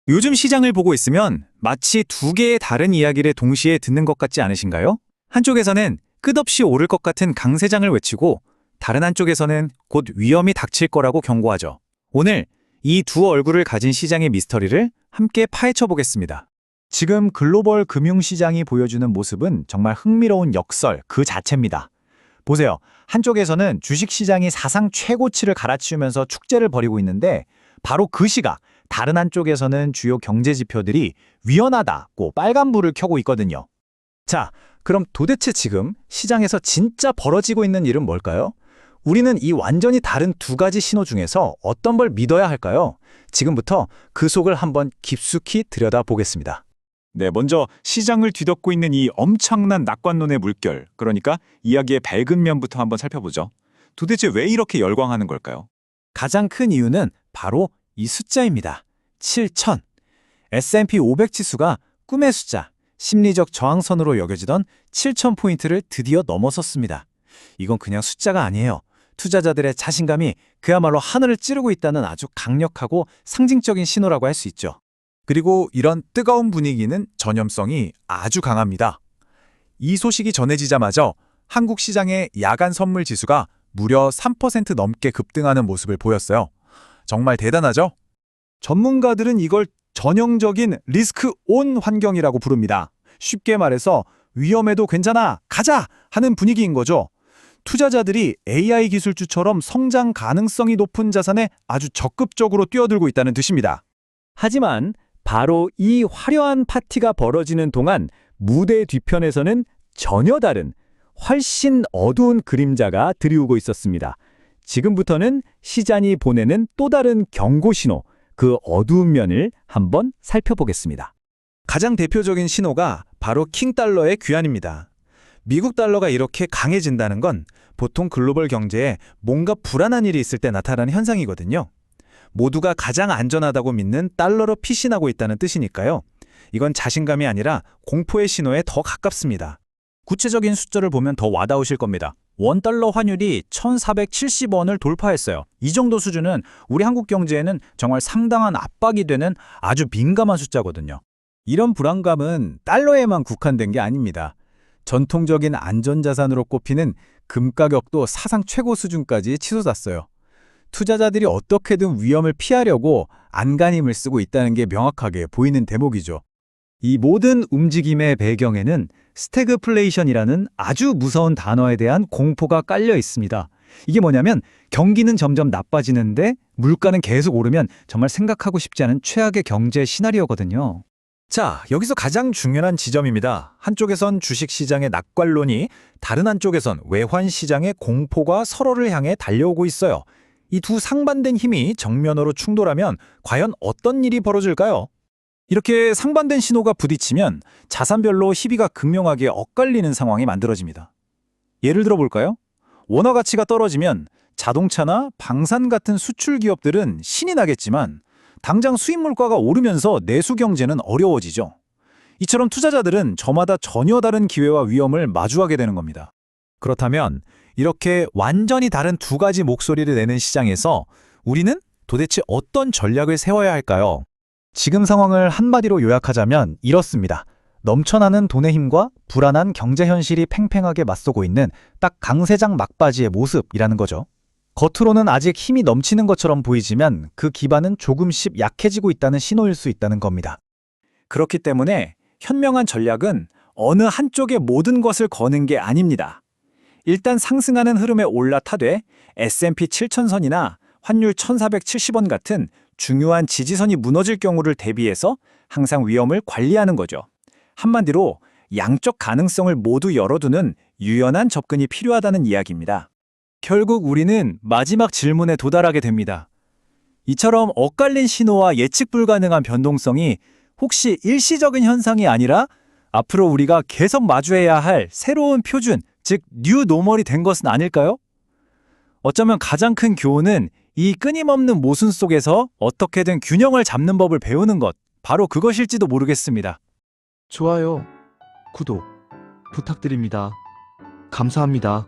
요즘 시장을 보고 있으면 마치 두 개의 다른 이야기를 동시에 듣는 것 같지 않으신가요? 한쪽에서는 끝없이 오를 것 같은 강세장을 외치고 다른 한쪽에서는 곧 위험이 닥칠 거라고 경고하죠. 오늘 이 두 얼굴을 가진 시장의 미스터리를 함께 파헤쳐 보겠습니다. 지금 글로벌 금융시장이 보여주는 모습은 정말 흥미로운 역설 그 자체입니다. 보세요. 한쪽에서는 주식시장이 사상 최고치를 갈아치우면서 축제를 벌이고 있는데 바로 그 시각 다른 한쪽에서는 주요 경제 지표들이 위험하다고 빨간불을 켜고 있거든요. 자, 그럼 도대체 지금 시장에서 진짜 벌어지고 있는 일은 뭘까요? 우리는 이 완전히 다른 두 가지 신호 중에서 어떤 걸 믿어야 할까요? 지금부터 그 속을 한번 깊숙이 들여다보겠습니다. 네, 먼저 시장을 뒤덮고 있는 이 엄청난 낙관론의 물결, 그러니까 이야기의 밝은 면부터 한번 살펴보죠. 도대체 왜 이렇게 열광하는 걸까요? 가장 큰 이유는 바로 이 숫자입니다. 7,000. S&P 500 지수가 꿈의 숫자, 심리적 저항선으로 여겨지던 7,000포인트를 드디어 넘어섰습니다. 이건 그냥 숫자가 아니에요. 투자자들의 자신감이 그야말로 하늘을 찌르고 있다는 아주 강력하고 상징적인 신호라고 할 수 있죠. 그리고 이런 뜨거운 분위기는 전염성이 아주 강합니다. 이 소식이 전해지자마자 한국 시장의 야간 선물 지수가 무려 3% 넘게 급등하는 모습을 보였어요. 정말 대단하죠? 전문가들은 이걸 전형적인 리스크 온 환경이라고 부릅니다. 쉽게 말해서 위험해도 괜찮아, 가자! 하는 분위기인 거죠. 투자자들이 AI 기술주처럼 성장 가능성이 높은 자산에 아주 적극적으로 뛰어들고 있다는 뜻입니다. 하지만 바로 이 화려한 파티가 벌어지는 동안 무대 뒤편에서는 전혀 다른 훨씬 어두운 그림자가 드리우고 있었습니다. 지금부터는 시장이 보내는 또 다른 경고 신호, 그 어두운 면을 한번 살펴보겠습니다. 가장 대표적인 신호가 바로 킹달러의 귀환입니다. 미국 달러가 이렇게 강해진다는 건 보통 글로벌 경제에 뭔가 불안한 일이 있을 때 나타나는 현상이거든요. 모두가 가장 안전하다고 믿는 달러로 피신하고 있다는 뜻이니까요. 이건 자신감이 아니라 공포의 신호에 더 가깝습니다. 구체적인 숫자를 보면 더 와닿으실 겁니다. 원달러 환율이 1,470원을 돌파했어요. 이 정도 수준은 우리 한국 경제에는 정말 상당한 압박이 되는 아주 민감한 숫자거든요. 이런 불안감은 달러에만 국한된 게 아닙니다. 전통적인 안전자산으로 꼽히는 금 가격도 사상 최고 수준까지 치솟았어요. 투자자들이 어떻게든 위험을 피하려고 안간힘을 쓰고 있다는 게 명확하게 보이는 대목이죠. 이 모든 움직임의 배경에는 스태그플레이션이라는 아주 무서운 단어에 대한 공포가 깔려 있습니다. 이게 뭐냐면 경기는 점점 나빠지는데 물가는 계속 오르면 정말 생각하고 싶지 않은 최악의 경제 시나리오거든요. 자, 여기서 가장 중요한 지점입니다. 한쪽에선 주식시장의 낙관론이, 다른 한쪽에선 외환시장의 공포가 서로를 향해 달려오고 있어요. 이 두 상반된 힘이 정면으로 충돌하면 과연 어떤 일이 벌어질까요? 이렇게 상반된 신호가 부딪히면 자산별로 희비가 극명하게 엇갈리는 상황이 만들어집니다. 예를 들어 볼까요? 원화 가치가 떨어지면 자동차나 방산 같은 수출 기업들은 신이 나겠지만 당장 수입 물가가 오르면서 내수 경제는 어려워지죠. 이처럼 투자자들은 저마다 전혀 다른 기회와 위험을 마주하게 되는 겁니다. 그렇다면 이렇게 완전히 다른 두 가지 목소리를 내는 시장에서 우리는 도대체 어떤 전략을 세워야 할까요? 지금 상황을 한마디로 요약하자면 이렇습니다. 넘쳐나는 돈의 힘과 불안한 경제 현실이 팽팽하게 맞서고 있는 딱 강세장 막바지의 모습이라는 거죠. 겉으로는 아직 힘이 넘치는 것처럼 보이지만 그 기반은 조금씩 약해지고 있다는 신호일 수 있다는 겁니다. 그렇기 때문에 현명한 전략은 어느 한쪽에 모든 것을 거는 게 아닙니다. 일단 상승하는 흐름에 올라타되 S&P 7000선이나 환율 1470원 같은 중요한 지지선이 무너질 경우를 대비해서 항상 위험을 관리하는 거죠. 한마디로 양적 가능성을 모두 열어두는 유연한 접근이 필요하다는 이야기입니다. 결국 우리는 마지막 질문에 도달하게 됩니다. 이처럼 엇갈린 신호와 예측 불가능한 변동성이 혹시 일시적인 현상이 아니라 앞으로 우리가 계속 마주해야 할 새로운 표준, 즉 뉴 노멀이 된 것은 아닐까요? 어쩌면 가장 큰 교훈은 이 끊임없는 모순 속에서 어떻게든 균형을 잡는 법을 배우는 것, 바로 그것일지도 모르겠습니다. 좋아요, 구독 부탁드립니다. 감사합니다.